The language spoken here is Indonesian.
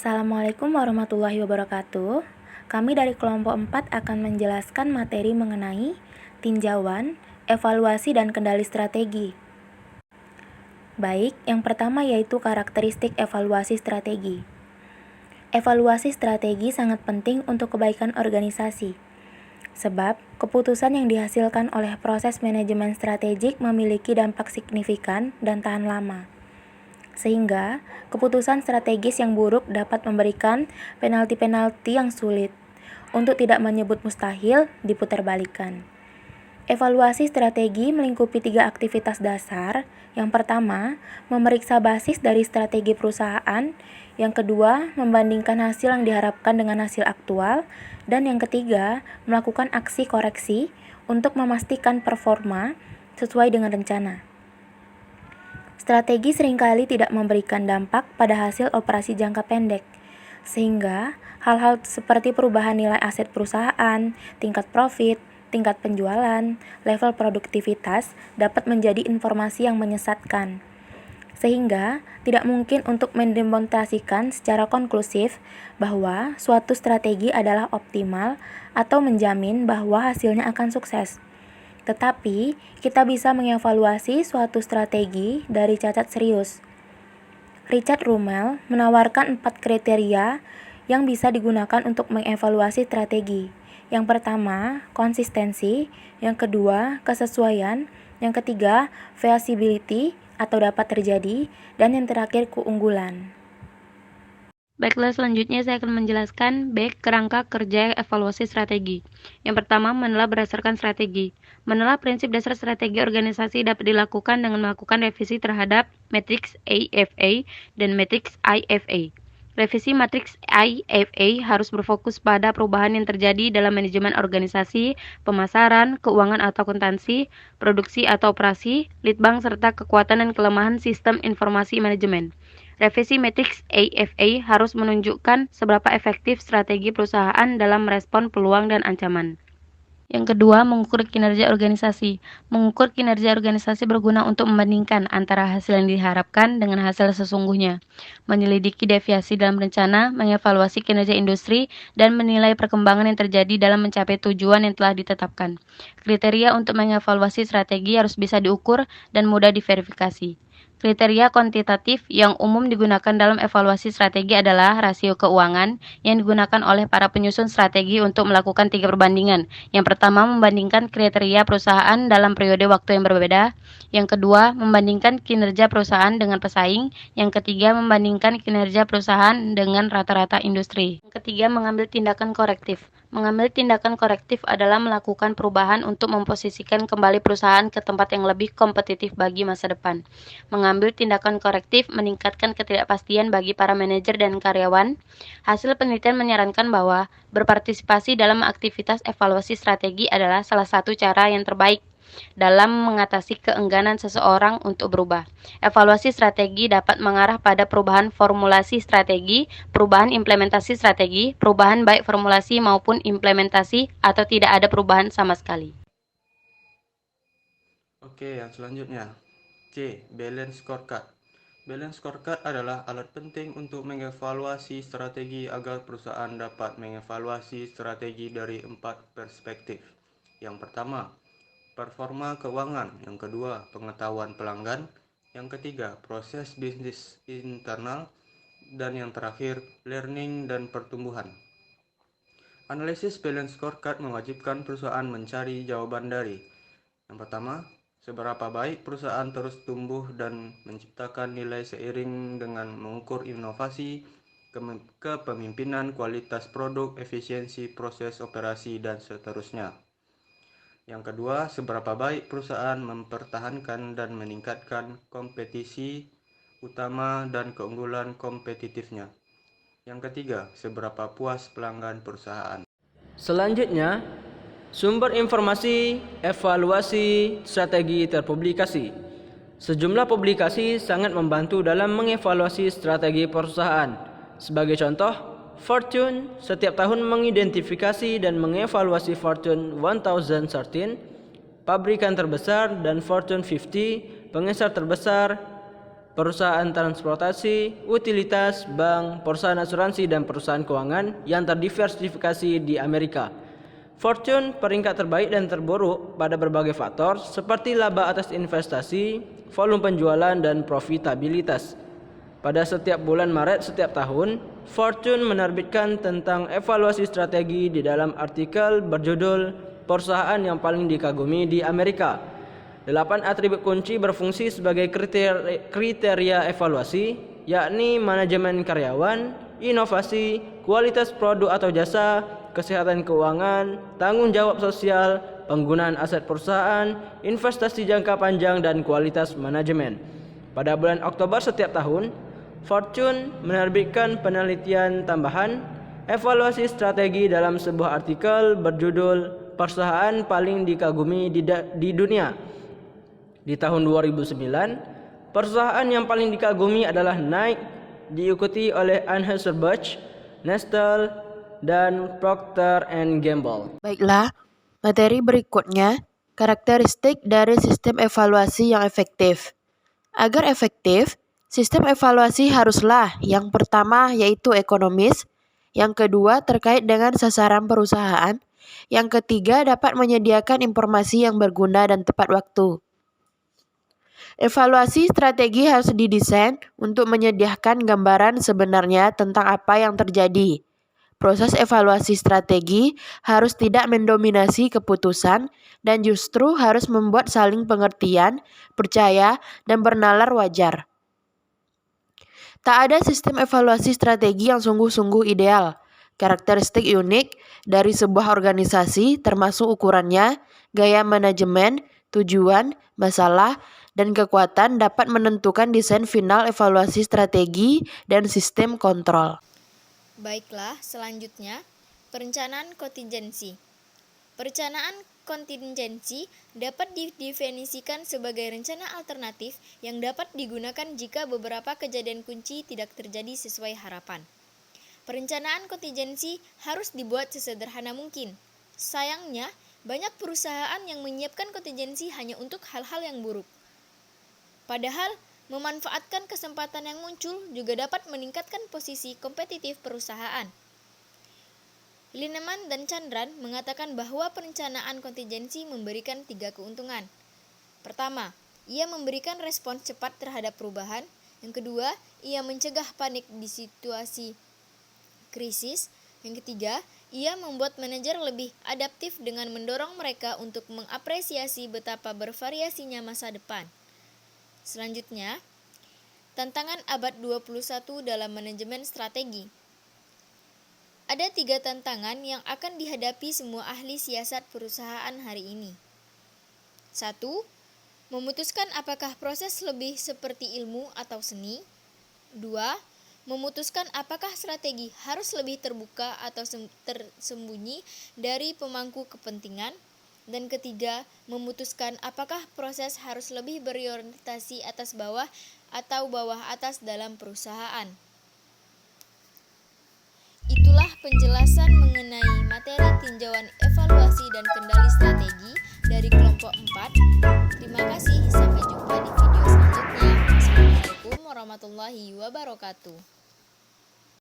Assalamualaikum warahmatullahi wabarakatuh. Kami dari kelompok 4 akan menjelaskan materi mengenai tinjauan, evaluasi, dan kendali strategi. Baik, yang pertama yaitu karakteristik evaluasi strategi. Evaluasi strategi sangat penting untuk kebaikan organisasi, sebab keputusan yang dihasilkan oleh proses manajemen strategik memiliki dampak signifikan dan tahan lama. Sehingga, keputusan strategis yang buruk dapat memberikan penalti-penalti yang sulit, untuk tidak menyebut mustahil, diputarbalikkan. Evaluasi strategi melingkupi 3 aktivitas dasar. Yang pertama, memeriksa basis dari strategi perusahaan. Yang kedua, membandingkan hasil yang diharapkan dengan hasil aktual. Dan yang ketiga, melakukan aksi koreksi untuk memastikan performa sesuai dengan rencana. Strategi seringkali tidak memberikan dampak pada hasil operasi jangka pendek, sehingga hal-hal seperti perubahan nilai aset perusahaan, tingkat profit, tingkat penjualan, level produktivitas dapat menjadi informasi yang menyesatkan, sehingga tidak mungkin untuk mendemonstrasikan secara konklusif bahwa suatu strategi adalah optimal atau menjamin bahwa hasilnya akan sukses. Tetapi, kita bisa mengevaluasi suatu strategi dari cacat serius. Richard Rummel menawarkan 4 kriteria yang bisa digunakan untuk mengevaluasi strategi. Yang pertama, konsistensi. Yang kedua, kesesuaian. Yang ketiga, feasibility atau dapat terjadi. Dan yang terakhir, keunggulan. Baiklah, selanjutnya saya akan menjelaskan kerangka kerja evaluasi strategi. Yang pertama, menelaah berdasarkan strategi. Menelaah prinsip dasar strategi organisasi dapat dilakukan dengan melakukan revisi terhadap matriks AFA dan matriks IFA. Revisi matriks IFA harus berfokus pada perubahan yang terjadi dalam manajemen organisasi, pemasaran, keuangan atau akuntansi, produksi atau operasi, litbang, serta kekuatan dan kelemahan sistem informasi manajemen. Revisi matriks AFA harus menunjukkan seberapa efektif strategi perusahaan dalam merespon peluang dan ancaman. Yang kedua, mengukur kinerja organisasi. Mengukur kinerja organisasi berguna untuk membandingkan antara hasil yang diharapkan dengan hasil sesungguhnya, menyelidiki deviasi dalam rencana, mengevaluasi kinerja industri, dan menilai perkembangan yang terjadi dalam mencapai tujuan yang telah ditetapkan. Kriteria untuk mengevaluasi strategi harus bisa diukur dan mudah diverifikasi. Kriteria kuantitatif yang umum digunakan dalam evaluasi strategi adalah rasio keuangan yang digunakan oleh para penyusun strategi untuk melakukan 3 perbandingan. Yang pertama, membandingkan kriteria perusahaan dalam periode waktu yang berbeda. Yang kedua, membandingkan kinerja perusahaan dengan pesaing. Yang ketiga, membandingkan kinerja perusahaan dengan rata-rata industri. Yang ketiga, mengambil tindakan korektif. Mengambil tindakan korektif adalah melakukan perubahan untuk memposisikan kembali perusahaan ke tempat yang lebih kompetitif bagi masa depan. Mengambil tindakan korektif meningkatkan ketidakpastian bagi para manajer dan karyawan. Hasil penelitian menyarankan bahwa berpartisipasi dalam aktivitas evaluasi strategi adalah salah satu cara yang terbaik dalam mengatasi keengganan seseorang untuk berubah. Evaluasi strategi dapat mengarah pada perubahan formulasi strategi, perubahan implementasi strategi, perubahan baik formulasi maupun implementasi, atau tidak ada perubahan sama sekali. Oke, yang selanjutnya. C. Balance Scorecard. Balance Scorecard adalah alat penting untuk mengevaluasi strategi agar perusahaan dapat mengevaluasi strategi dari 4 perspektif. Yang pertama, performa keuangan. Yang kedua, pengetahuan pelanggan. Yang ketiga, proses bisnis internal. Dan yang terakhir, learning dan pertumbuhan. Analisis Balance Scorecard mewajibkan perusahaan mencari jawaban dari yang pertama, seberapa baik perusahaan terus tumbuh dan menciptakan nilai seiring dengan mengukur inovasi, kepemimpinan, kualitas produk, efisiensi proses operasi, dan seterusnya. Yang kedua, seberapa baik perusahaan mempertahankan dan meningkatkan kompetisi utama dan keunggulan kompetitifnya. Yang ketiga, seberapa puas pelanggan perusahaan. Selanjutnya, sumber informasi evaluasi strategi terpublikasi. Sejumlah publikasi sangat membantu dalam mengevaluasi strategi perusahaan. Sebagai contoh, Fortune setiap tahun mengidentifikasi dan mengevaluasi Fortune 1013, pabrikan terbesar, dan Fortune 50, pengecer terbesar perusahaan transportasi, utilitas, bank, perusahaan asuransi, dan perusahaan keuangan yang terdiversifikasi di Amerika. Fortune peringkat terbaik dan terburuk pada berbagai faktor seperti laba atas investasi, volume penjualan, dan profitabilitas. Pada setiap bulan Maret setiap tahun, Fortune menerbitkan tentang evaluasi strategi di dalam artikel berjudul Perusahaan yang paling dikagumi di Amerika. 8 atribut kunci berfungsi sebagai kriteria evaluasi, yakni manajemen karyawan, inovasi, kualitas produk atau jasa, kesehatan keuangan, tanggung jawab sosial, penggunaan aset perusahaan, investasi jangka panjang, dan kualitas manajemen. Pada bulan Oktober setiap tahun, Fortune menerbitkan penelitian tambahan evaluasi strategi dalam sebuah artikel berjudul Perusahaan paling dikagumi di dunia. Di tahun 2009, perusahaan yang paling dikagumi adalah Nike, diikuti oleh Anheuser-Busch, Nestle, dan Procter & Gamble. Baiklah, materi berikutnya, karakteristik dari sistem evaluasi yang efektif. Agar efektif, sistem evaluasi haruslah yang pertama yaitu ekonomis, yang kedua terkait dengan sasaran perusahaan, yang ketiga dapat menyediakan informasi yang berguna dan tepat waktu. Evaluasi strategi harus didesain untuk menyediakan gambaran sebenarnya tentang apa yang terjadi. Proses evaluasi strategi harus tidak mendominasi keputusan dan justru harus membuat saling pengertian, percaya, dan bernalar wajar. Tak ada sistem evaluasi strategi yang sungguh-sungguh ideal. Karakteristik unik dari sebuah organisasi termasuk ukurannya, gaya manajemen, tujuan, masalah, dan kekuatan dapat menentukan desain final evaluasi strategi dan sistem kontrol. Baiklah, selanjutnya, perencanaan kontingensi. Perencanaan kontingensi dapat didefinisikan sebagai rencana alternatif yang dapat digunakan jika beberapa kejadian kunci tidak terjadi sesuai harapan. Perencanaan kontingensi harus dibuat sesederhana mungkin. Sayangnya, banyak perusahaan yang menyiapkan kontingensi hanya untuk hal-hal yang buruk. Padahal, memanfaatkan kesempatan yang muncul juga dapat meningkatkan posisi kompetitif perusahaan. Lineman dan Chandran mengatakan bahwa perencanaan kontingensi memberikan 3 keuntungan. Pertama, ia memberikan respons cepat terhadap perubahan. Yang kedua, ia mencegah panik di situasi krisis. Yang ketiga, ia membuat manajer lebih adaptif dengan mendorong mereka untuk mengapresiasi betapa bervariasinya masa depan. Selanjutnya, tantangan abad 21 dalam manajemen strategi. Ada 3 tantangan yang akan dihadapi semua ahli siasat perusahaan hari ini. 1. Memutuskan apakah proses lebih seperti ilmu atau seni. 2. Memutuskan apakah strategi harus lebih terbuka atau tersembunyi dari pemangku kepentingan. Dan ketiga, memutuskan apakah proses harus lebih berorientasi atas bawah atau bawah atas dalam perusahaan. Itulah penjelasan mengenai materi tinjauan evaluasi dan kendali strategi dari kelompok 4. Terima kasih, sampai jumpa di video selanjutnya. Assalamualaikum warahmatullahi wabarakatuh.